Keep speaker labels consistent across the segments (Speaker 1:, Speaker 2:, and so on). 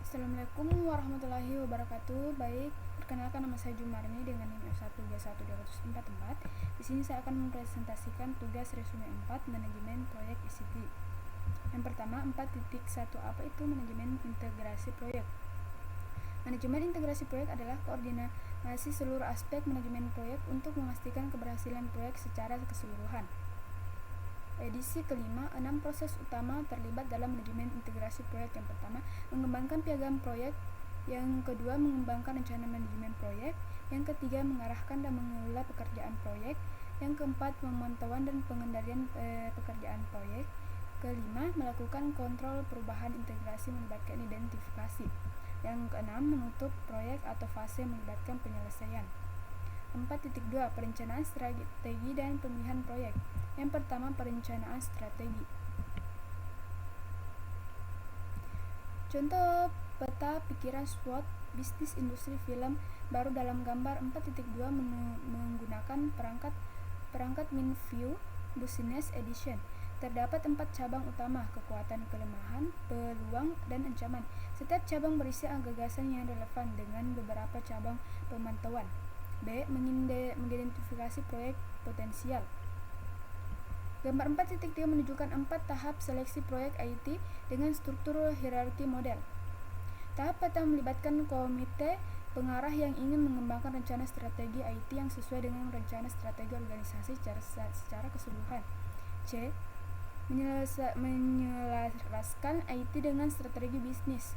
Speaker 1: Assalamualaikum warahmatullahi wabarakatuh. Baik, perkenalkan nama saya Jumarni dengan NIM F1312244. Di sini saya akan mempresentasikan tugas resume 4 manajemen proyek ICT. Yang pertama, 4.1 apa itu manajemen integrasi proyek? Manajemen integrasi proyek adalah koordinasi seluruh aspek manajemen proyek untuk memastikan keberhasilan proyek secara keseluruhan. Edisi kelima, 6 proses utama terlibat dalam manajemen integrasi proyek. Yang pertama, mengembangkan piagam proyek. Yang kedua, mengembangkan rencana manajemen proyek. Yang ketiga, mengarahkan dan mengelola pekerjaan proyek. Yang keempat, pemantauan dan pengendalian pekerjaan proyek. Kelima, melakukan kontrol perubahan integrasi melibatkan identifikasi. Yang keenam, menutup proyek atau fase melibatkan penyelesaian. 4.2 Perencanaan strategi dan pemilihan proyek. Yang pertama, perencanaan strategi. Contoh peta pikiran SWOT bisnis industri film baru dalam gambar 4.2 menggunakan perangkat MinView Business Edition. Terdapat 4 cabang utama: kekuatan, kelemahan, peluang, dan ancaman. Setiap cabang berisi gagasan yang relevan dengan beberapa cabang pemantauan. B. Mengidentifikasi proyek potensial. Gambar 4.3 menunjukkan 4 tahap seleksi proyek IT dengan struktur hierarki model. Tahap pertama melibatkan komite pengarah yang ingin mengembangkan rencana strategi IT yang sesuai dengan rencana strategi organisasi secara keseluruhan. C. Menyelaraskan IT dengan strategi bisnis.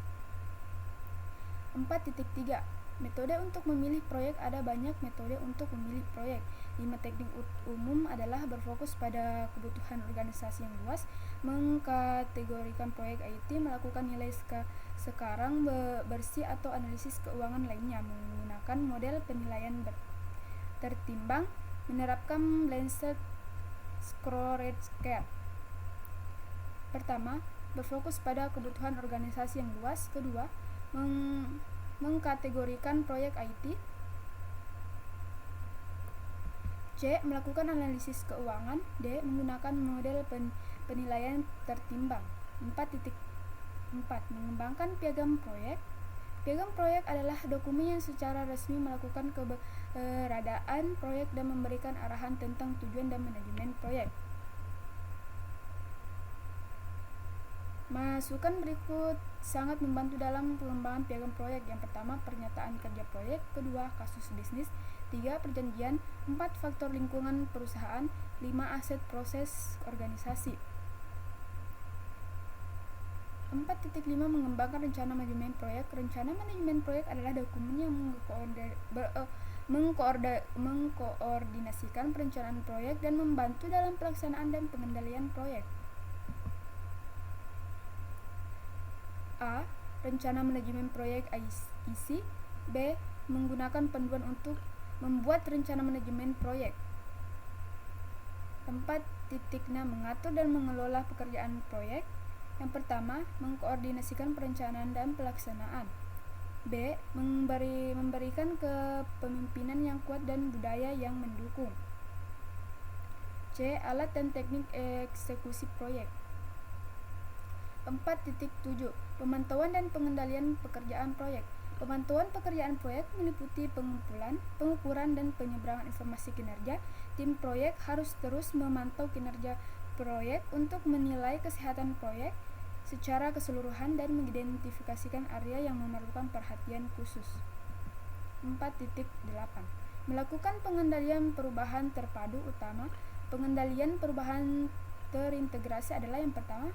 Speaker 1: 4.3 Metode untuk memilih proyek. Ada banyak metode untuk memilih proyek. 5 teknik umum adalah berfokus pada kebutuhan organisasi yang luas, mengkategorikan proyek IT, melakukan nilai sekarang bersih atau analisis keuangan lainnya, menggunakan model penilaian tertimbang, menerapkan Balanced Scorecard. Pertama, berfokus pada kebutuhan organisasi yang luas. Kedua, mengkategorikan proyek IT. C. Melakukan analisis keuangan. D. Menggunakan model penilaian tertimbang. 4.4 Mengembangkan piagam proyek. Piagam proyek adalah dokumen yang secara resmi melakukan keberadaan proyek dan memberikan arahan tentang tujuan dan manajemen proyek. Masukan berikut sangat membantu dalam pengembangan piagam proyek. Yang pertama, pernyataan kerja proyek. Kedua, kasus bisnis. 3. Perjanjian. 4. Faktor lingkungan perusahaan. 5. Aset proses organisasi. 4.5 Mengembangkan rencana manajemen proyek. Rencana manajemen proyek adalah dokumen yang mengkoordinasikan perencanaan proyek dan membantu dalam pelaksanaan dan pengendalian proyek. A. Rencana manajemen proyek IC. B. Menggunakan panduan untuk membuat rencana manajemen proyek. 4.6 Mengatur dan mengelola pekerjaan proyek. Yang pertama, mengkoordinasikan perencanaan dan pelaksanaan. B. Memberikan kepemimpinan yang kuat dan budaya yang mendukung. C. Alat dan teknik eksekusi proyek. 4.7 Pemantauan dan pengendalian pekerjaan proyek. Pemantauan pekerjaan proyek meliputi pengumpulan, pengukuran, dan penyeberangan informasi kinerja. Tim proyek harus terus memantau kinerja proyek untuk menilai kesehatan proyek secara keseluruhan dan mengidentifikasikan area yang memerlukan perhatian khusus. 4.8 Melakukan pengendalian perubahan terpadu utama. Pengendalian perubahan terintegrasi adalah yang pertama,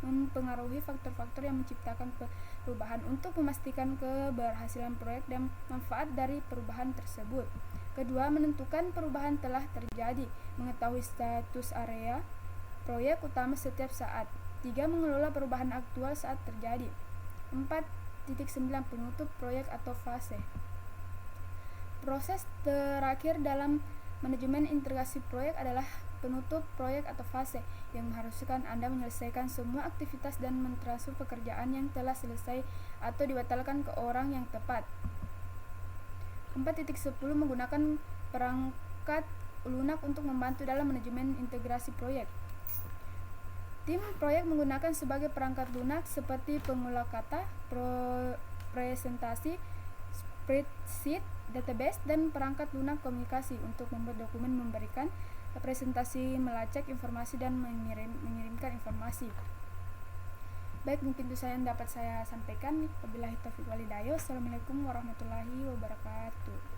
Speaker 1: mempengaruhi faktor-faktor yang menciptakan perubahan untuk memastikan keberhasilan proyek dan manfaat dari perubahan tersebut. Kedua, menentukan perubahan telah terjadi, mengetahui status area proyek utama setiap saat. 3. Mengelola perubahan aktual saat terjadi. 4.9 Penutup proyek atau fase. Proses terakhir dalam manajemen integrasi proyek adalah penutup proyek atau fase, yang mengharuskan Anda menyelesaikan semua aktivitas dan mentransfer pekerjaan yang telah selesai atau dibatalkan ke orang yang tepat. 4.10 Menggunakan perangkat lunak untuk membantu dalam manajemen integrasi proyek. Tim proyek menggunakan sebagai perangkat lunak seperti pengolah kata, presentasi, spreadsheet, database, dan perangkat lunak komunikasi untuk membuat dokumen, memberikan presentasi, melacak informasi, dan mengirimkan informasi. Baik, mungkin itu saja yang dapat saya sampaikan. Wabillahi taufiq walhidayah. Assalamualaikum warahmatullahi wabarakatuh.